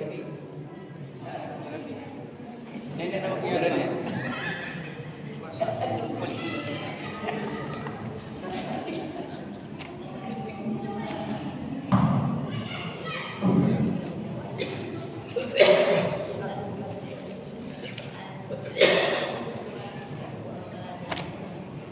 Nenek nama kuburannya.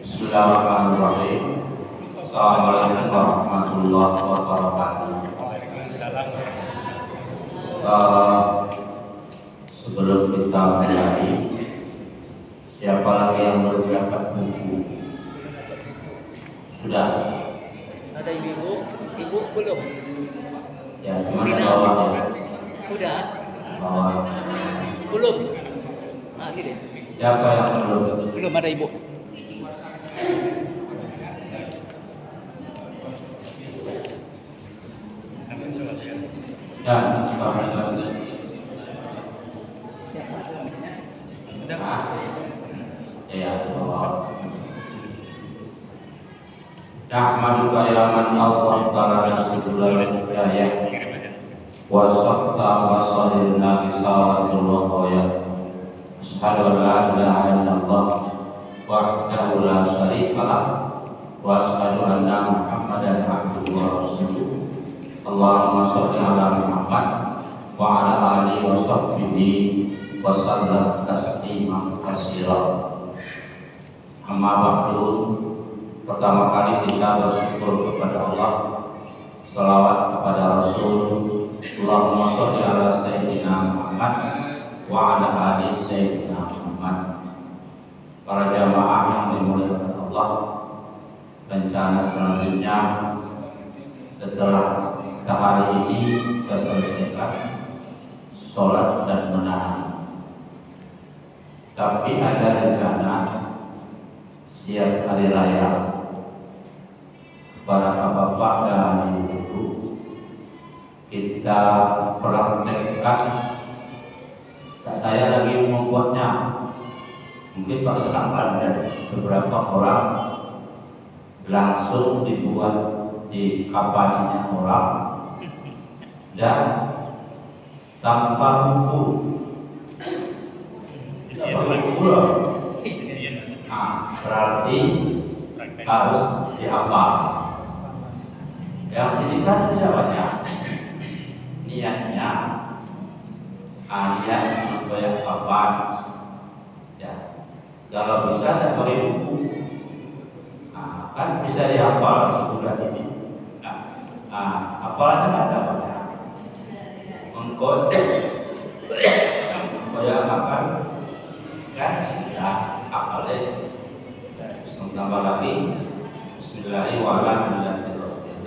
Bismillahirrahmanirrahim. Assalamualaikum warahmatullahi wabarakatuh. Sebelum kita mulai, siapa lagi yang belum dapat buku? Sudah? Ada ibu belum? Ya, gimana bawahnya? Udah? Bawah. Belum? Ini deh. Siapa yang belum? Belum ada ibu. Ya, Nahmaduka ya man Allah ta'ala subulal hidayah wa sabta wa salilna bisawatul waqayah asyhadu an la ilaha illallah wahdahu la syarika lah wa asyhadu anna Muhammadan abduhu wa rasuluh. Allahumma shalli ala Muhammad wa ala alihi wa sahbihi wa sallam tasliman katsira. Amma ba'du. Pertama kali kita bersyukur kepada Allah, salawat kepada Rasul. Allahumma sholli ala sayyidina Muhammad wa ala ali sayyidina Muhammad. Para jamaah yang dimuliakan Allah, rencana selanjutnya setelah hari ini kita selesaikan sholat dan menahan. Tapi ada rencana siap hari raya para bapak dan ibu kita praktekkan. Saya lagi membuatnya, mungkin Pak Selamat dan beberapa orang langsung dibuat di kapannya orang dan tanpa buku. Nah, berarti harus dihafal. Yang sini kan tidak banyak niatnya, niat supaya kapan ya. Kalau bisa tidak pakai buku, kan bisa dihafal sebulan ini. Hafalannya ada banyak. Engkau supaya kapan kan sudah hafalnya. Tambah lagi Bismillahirrahmanirrahim.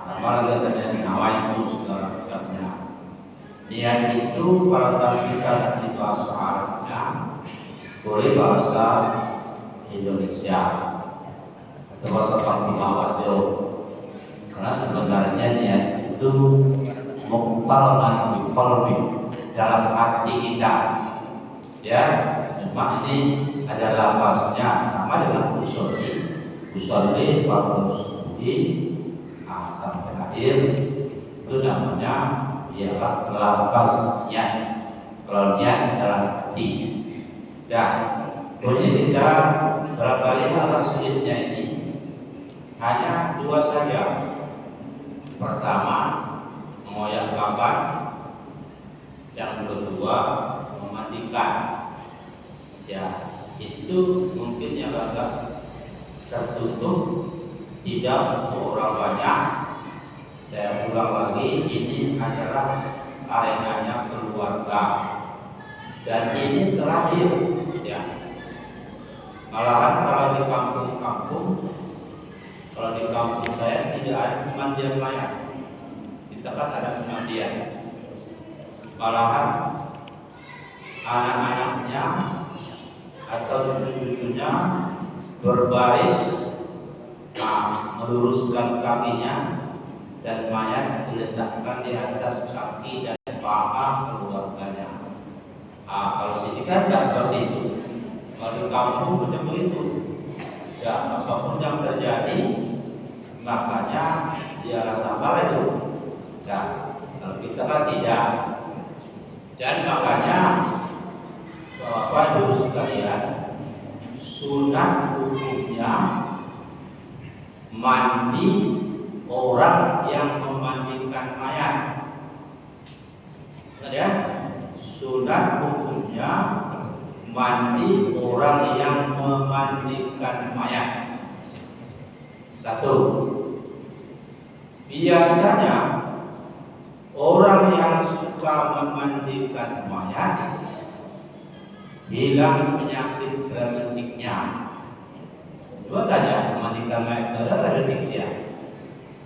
Tambah lagi tadi nawaitu segala macamnya. Niat itu kalau tak bisa nanti bahasa Arabnya, boleh bahasa Indonesia atau bahasa Papua. Karena sebenarnya niat itu muqtalan bi qalbi, dalam hati kita. Ya, cuma ini ada lafaznya sama dengan usolli fardusuhi sampai akhir, itu namanya ialah lafaznya. Kalau niat dalam hati. Dan ini kita barangkali hal sulitnya ini hanya dua saja. Pertama, mengoyak kapan. Yang kedua, memandikan. Ya, itu mungkin yang agak tertutup, tidak untuk orang banyak. Saya ulang lagi, ini adalah arenanya keluarga dan ini terakhir ya. Malahan kalau di kampung-kampung, kalau di kampung saya tidak ada pemandian mayat. Kita kan ada pemandian. Malahan anak-anaknya atau cucu-cucunya berbaris, meluruskan kakinya dan mayat diletakkan di atas kaki dan paha keluarganya. Kalau sini kan tidak seperti itu. Kalau di kampung macam itu, ya apapun yang terjadi, makanya dia rasa sabar itu. Ya, Kalau kita kan tidak. Dan makanya Bapak Ibu sekalian, sunat hukumnya mandi orang yang memandikan mayat. Ya, sunat hukumnya mandi orang yang memandikan mayat. Satu, biasanya orang yang suka memandikan mayat hilang penyakit genetiknya. Coba tanya, memandikan mayat ada genetiknya?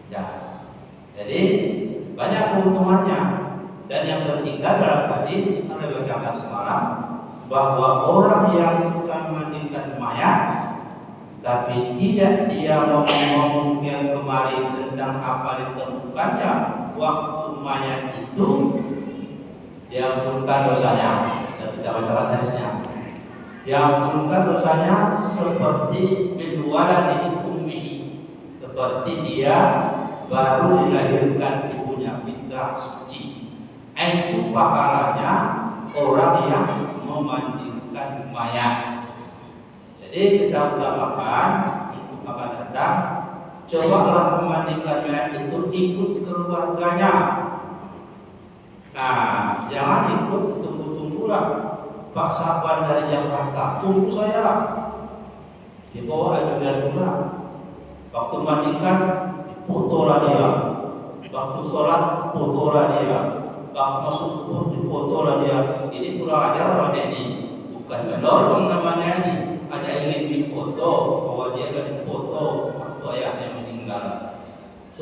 Ya. Jadi banyak keuntungannya. Dan yang ketiga dalam hadis yang dibacakan semalam, bahwa orang yang suka memandikan mayat tapi tidak dia ngomong kemarin tentang apa ditemukannya waktu mayat itu, diampunkan dosanya. Dan kita bacakan hadisnya, diampunkan dosanya seperti kedua di ummi, seperti dia baru dilahirkan ibunya, fitrah suci. Itu pahalanya orang yang memandikan mayat. Jadi kita utamakan untuk akan datang, cobalah memandikan mayat itu ikut keluarganya. Nah, jangan ikut tunggu-tunggulah. Pak Saban dari Jakarta, tunggu saya. Dibawa ajudan pula. Waktu mandikan, fotolah dia. Waktu sholat, fotolah dia. Waktu masuk kubur, fotolah dia. Ini kurang ajar orangnya ini. Bukan menolong namanya ini. Hanya ingin difoto bahwa dia ada foto waktu ayahnya meninggal.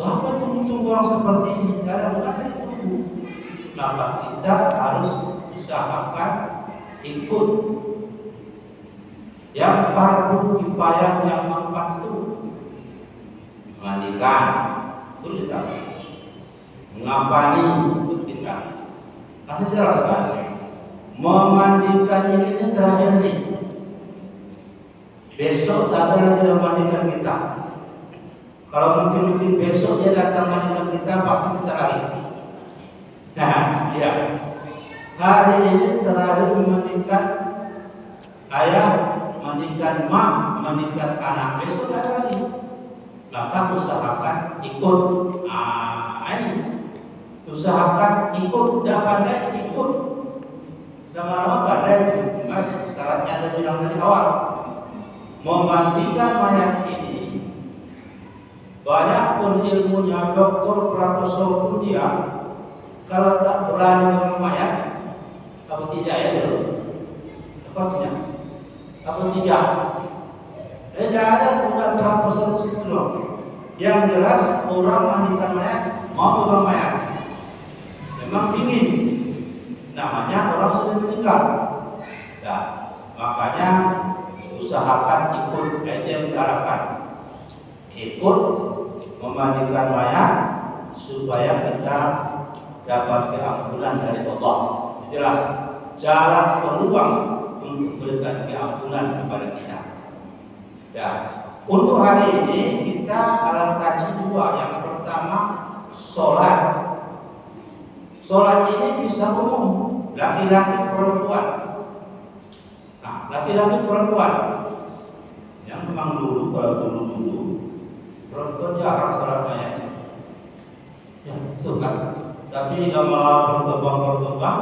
Apa tunggu-tunggu orang seperti ini? Tidak ada gunanya ditunggu. Maka kita harus usahakan ikut yang fardu kifayah yang keempat itu memandikan, itu kita mengapani itu kita. Kasih jelaskan, memandikan ini terakhir nih. Besok tak ada lagi yang memandikan kita. Kalau mungkin besok dia datang memandikan kita, pasti kita lari. Nah, ya. Hari ini terakhir memandikan ayah, memandikan mak, memandikan anak. Besok tak ada lagi. Maka usahakan ikut. Ini usahakan ikut. Tidak pandai ikut. Lama-lama pandai. Syaratnya saya bilang dari awal. Memandikan mayat ini, banyak pun ilmunya, doktor, profesor pun dia, kalau tak berani dengan mayat, apa tidak ya dulu? Sepertinya, apa tidak? Tidak ada bukan profesor situ loh. Yang jelas orang mandikan mayat mau bukan mayat, memang dingin. Namanya orang sudah meninggal. Nah, makanya usahakan ikut aja yang diarahkan, ikut memandikan mayat supaya kita dapat keampunan dari Allah. Jelas jalan peluang untuk berikan keampunan kepada kita. Ya, untuk hari ini kita akan kaji dua. Yang pertama sholat. Sholat ini bisa umum, laki-laki perempuan. Nah, laki-laki perempuan yang memang dulu, kalau dulu perempuan jarang sholat mayat. Ya, suka. Tapi lama-lama berkembang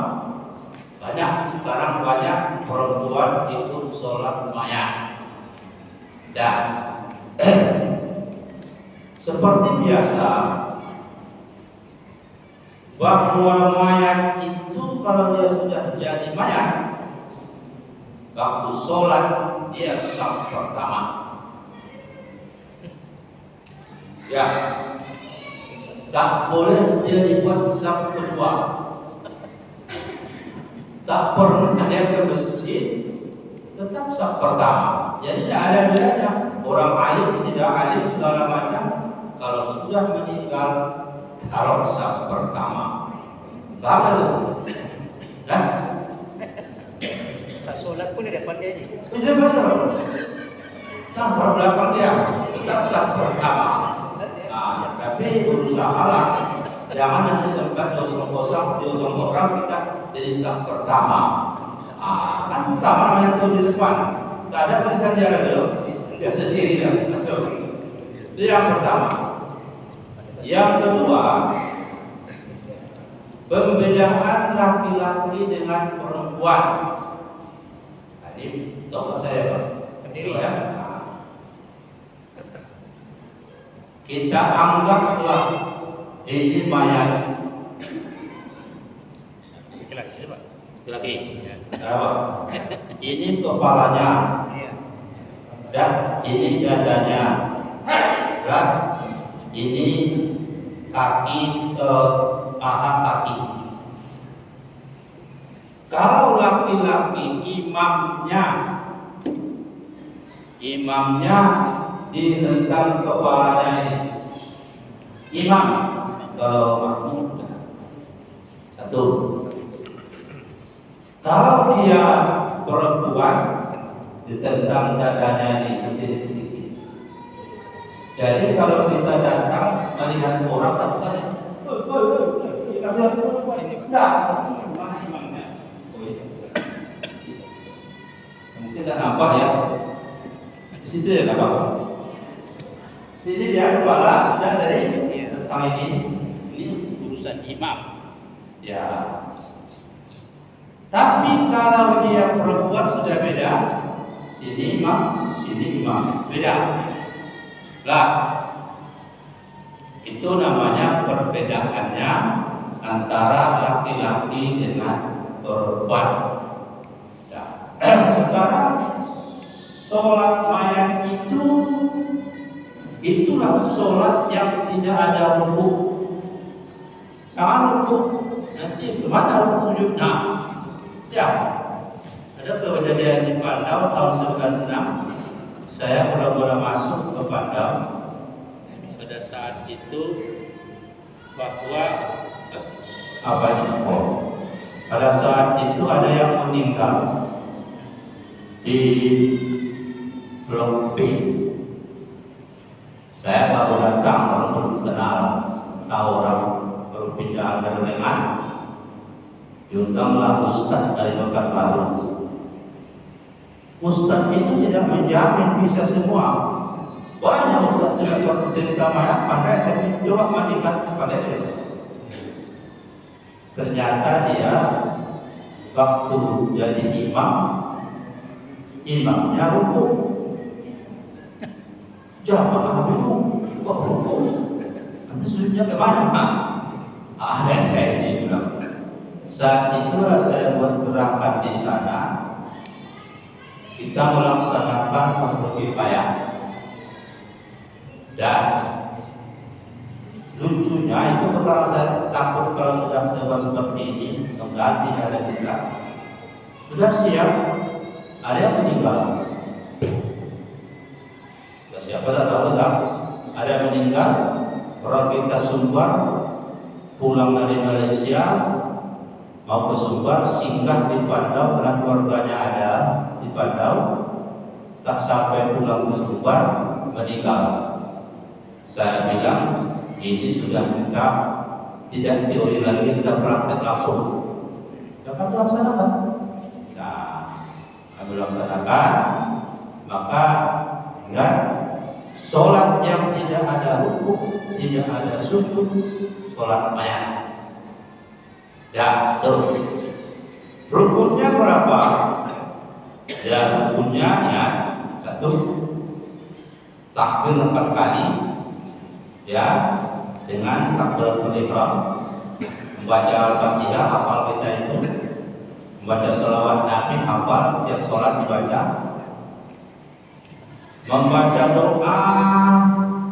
banyak. Sekarang banyak perempuan ikut sholat mayat. Dan seperti biasa, bahwa mayat itu kalau dia sudah jadi mayat, waktu sholat dia saf pertama. Ya, tak boleh dia dibuat saf kedua. Tak pernah ada ke masjid, tetap saf pertama. Jadi tidak ada bedanya. Orang alim tidak alim segala macam, kalau sudah meninggal taruh saf pertama. Baru, nah. Tak solat pun di depan dia je. Betul. Tanpa belakang dia tetap saf pertama. Nah, tapi berusahalah Jangan nanti sempat diosong orang kita jadi saf pertama. Kan pertama namanya tuh di depan. Tidak ada tulisan dia lagi loh. Dia sendiri dia. Betul. Itu yang pertama. Yang kedua, pembedaan laki-laki dengan perempuan. Tadi tahu saya Pak. Berdiri ya. Kita anggaplah ini mayat laki-laki. Ini kepalanya, dan ini dadanya, dan ini kaki paha kaki. Kalau laki-laki imamnya ditentang kepalanya ini. Imam kalau makmum satu. Kalau dia perempuan ditentang dadanya ini kesini sedikit. Jadi kalau kita datang melihat orang tak tanya, mungkin tak nampak ya. Di situ ya tak apa. Sini dia kepala sudah dari tentang ini urusan imam. Ya. Tapi kalau dia perempuan sudah beda. Sini imam, beda. Lah, itu namanya perbedaannya antara laki-laki dengan perempuan. Ya. Sekarang sholat mayat itulah sholat yang tidak ada rukuk. Jangan rukuk, nanti gimana sujudnya? Ya, ada kejadian di Pandau tahun 96. Saya pura-pura masuk ke Pandau. Pada saat itu bahwa apa ini? Pada saat itu ada yang meninggal di Blok B. Saya baru datang, baru kenal, tahu orang baru pindah ke Lengan. Diundanglah Ustaz dari Pekanbaru. Ustaz itu tidak menjamin bisa semua. Banyak Ustaz juga cerita mayat pandai, tapi coba mandikan pandai dulu. Ternyata dia waktu jadi imamnya rukuk. Jamaah bingung, kok rukuk? Nanti sujudnya ke mana? Ini bilang. Saat itulah saya buat gerakan di sana. Kita melaksanakan fardu kifayah. Dan lucunya itu perkara saya takut kalau sudah sebar seperti ini, mengganti ada kita. Sudah siap, ada yang meninggal. Siapa tak tahu tak? Ada yang meninggal, orang kita Sumbar pulang dari Malaysia mau ke Sumbar, singgah di Pandau karena keluarganya ada di Pandau. Tak sampai pulang ke Sumbar, meninggal. Saya bilang ini sudah kita tidak teori lagi, kita praktek langsung. Dapat laksanakan. Nah, kami laksanakan, maka ingat. Sholat yang tidak ada rukuk, tidak ada sujud, sholat mayat. Ya, tuh. Rukunnya berapa? Ya, rukunnya ya satu, takbir 4 kali, ya, dengan takbiratul ihram, membaca Al-Fatihah, hafal kita itu, membaca sholawat Nabi, hafal, tiap sholat dibaca. Membaca doa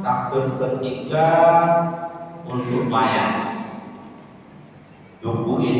takbir ketiga untuk mayat. Duku ini